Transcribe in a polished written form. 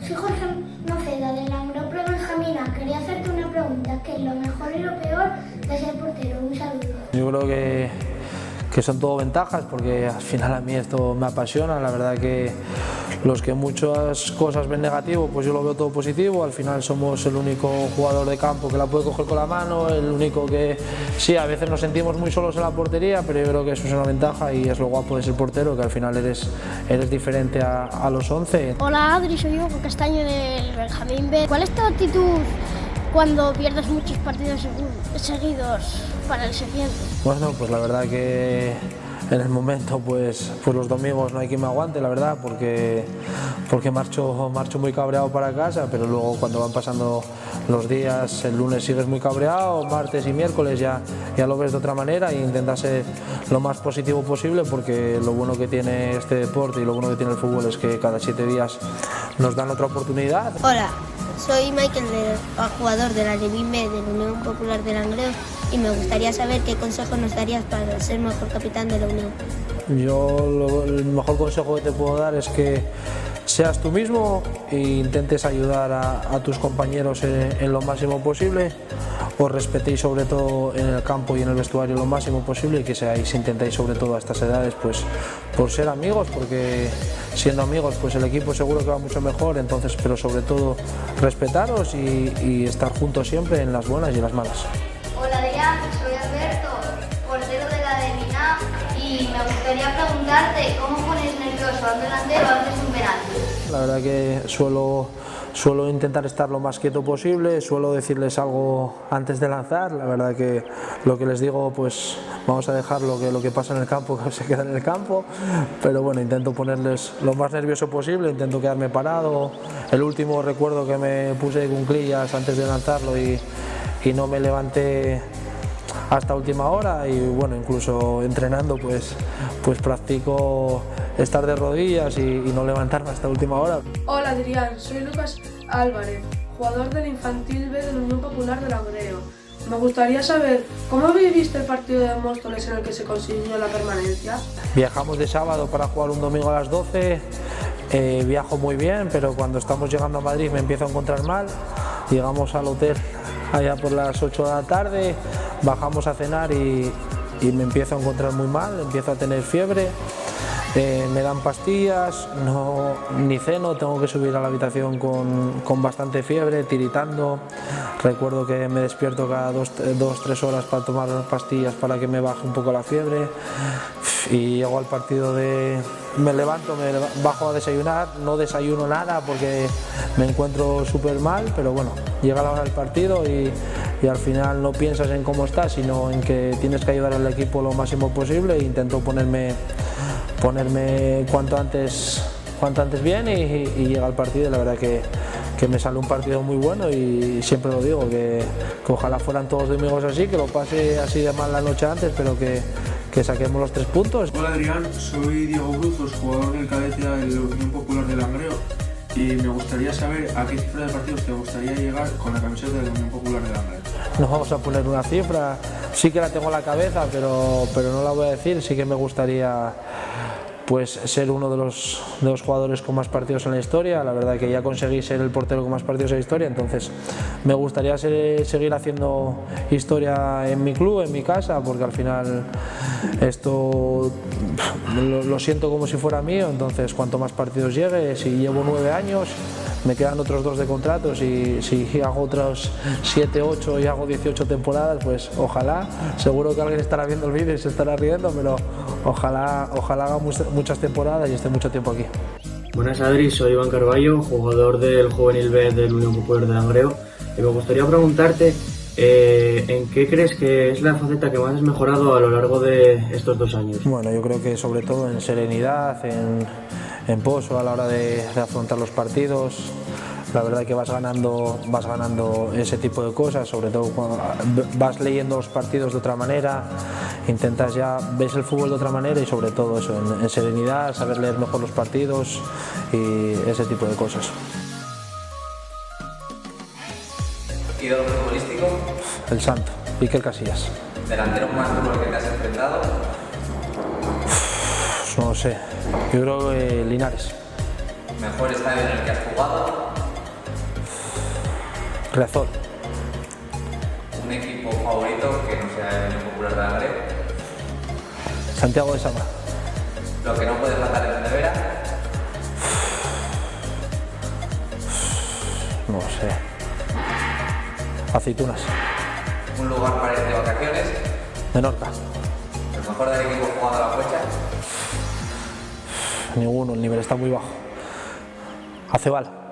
Soy Jorge Noceda de la Langreo Prebenjamina. Quería hacerte una pregunta. ¿Qué es lo mejor y lo peor de ser portero? Un saludo. Yo creo que son todo ventajas, porque al final a mí esto me apasiona. La verdad que los que muchas cosas ven negativo, pues yo lo veo todo positivo. Al final somos el único jugador de campo que la puede coger con la mano, el único que sí, a veces nos sentimos muy solos en la portería, pero yo creo que eso es una ventaja y es lo guapo de ser portero, que al final eres diferente a los 11. Hola Adri, soy Hugo Castaño del Benjamín B. ¿Cuál es tu actitud cuando pierdes muchos partidos seguidos para el siguiente? Bueno, pues la verdad que en el momento pues los domingos no hay quien me aguante, la verdad, porque marcho muy cabreado para casa, pero luego cuando van pasando los días, el lunes sigues muy cabreado, martes y miércoles ya lo ves de otra manera e intentas ser lo más positivo posible, porque lo bueno que tiene este deporte y lo bueno que tiene el fútbol es que cada 7 días nos dan otra oportunidad. Hola, soy Michael, jugador de la Alevín B de la Unión Popular de Langreo, y me gustaría saber qué consejo nos darías para ser mejor capitán de la Unión. El mejor consejo que te puedo dar es que seas tú mismo e intentes ayudar a tus compañeros en lo máximo posible. Os respetéis sobre todo en el campo y en el vestuario lo máximo posible, y que intentéis sobre todo a estas edades pues por ser amigos, porque siendo amigos pues el equipo seguro que va mucho mejor. Entonces, pero sobre todo respetaros y estar juntos siempre en las buenas y en las malas. Hola Adrián, soy Alberto, portero de la Alevín A, y me gustaría preguntarte cómo pones nervioso a un delantero antes de un penalti. La verdad que suelo intentar estar lo más quieto posible, suelo decirles algo antes de lanzar. La verdad que lo que les digo, pues vamos a dejar lo que pasa en el campo, que se queda en el campo, pero bueno, intento ponerles lo más nervioso posible, intento quedarme parado. El último recuerdo que me puse de cuclillas antes de lanzarlo y no me levanté hasta última hora, y bueno, incluso entrenando pues practico estar de rodillas y no levantarme hasta última hora. Hola Adrián, soy Lucas Álvarez, jugador del Infantil B de la Unión Popular de Langreo. Me gustaría saber cómo viviste el partido de Móstoles en el que se consiguió la permanencia. Viajamos de sábado para jugar un domingo a las 12, viajo muy bien, pero cuando estamos llegando a Madrid me empiezo a encontrar mal. Llegamos al hotel allá por las 8 de la tarde, bajamos a cenar y me empiezo a encontrar muy mal, empiezo a tener fiebre, me dan pastillas, ni ceno, tengo que subir a la habitación con bastante fiebre, tiritando. Recuerdo que me despierto cada 2-3 horas para tomar pastillas para que me baje un poco la fiebre, y llego al partido me levanto, bajo a desayunar, no desayuno nada porque me encuentro súper mal, pero bueno, llega la hora del partido y al final no piensas en cómo estás, sino en que tienes que ayudar al equipo lo máximo posible, e intento ponerme cuanto antes bien, y llega el partido y la verdad que me sale un partido muy bueno, y siempre lo digo, que ojalá fueran todos domingos así, que lo pase así de mal la noche antes, pero que saquemos los 3 puntos. Hola Adrián, soy Diego Bruzos, jugador del cadete de la Unión Popular de Langreo, y me gustaría saber a qué cifra de partidos te gustaría llegar con la camiseta de la Unión Popular de Langreo. No vamos a poner una cifra, sí que la tengo en la cabeza, pero no la voy a decir. Sí que me gustaría pues ser uno de los jugadores con más partidos en la historia. La verdad que ya conseguí ser el portero con más partidos en la historia, entonces me gustaría seguir haciendo historia en mi club, en mi casa, porque al final esto lo siento como si fuera mío. Entonces cuanto más partidos llegue, si llevo 9 años, me quedan otros 2 de contratos, y si hago otros 7, 8 y hago 18 temporadas, pues ojalá, seguro que alguien estará viendo el vídeo y se estará riendo, pero ojalá haga muchas temporadas y esté mucho tiempo aquí. Buenas Adri, soy Iván Carballo, jugador del Juvenil B de la Unión Popular de Langreo, y me gustaría preguntarte ¿en qué crees que es la faceta que más has mejorado a lo largo de estos 2 años? Bueno, yo creo que sobre todo en serenidad, en pozo a la hora de afrontar los partidos. La verdad que vas ganando ese tipo de cosas, sobre todo cuando vas leyendo los partidos de otra manera, ves el fútbol de otra manera, y sobre todo eso, en serenidad, saber leer mejor los partidos y ese tipo de cosas. ¿Ídolo futbolístico? El Santo, Iker Casillas. ¿Delantero más duro al que te has enfrentado? No sé, yo creo que Linares. ¿Mejor estadio en el que has jugado? Riazor. Un equipo favorito que no sea el Unión Popular de Langreo. Santiago de Sama. Lo que no puede faltar en la nevera. No sé. Aceitunas. Un lugar para ir de vacaciones. Menorca. El mejor del equipo jugando a la flecha. Ninguno, el nivel está muy bajo. Acebal.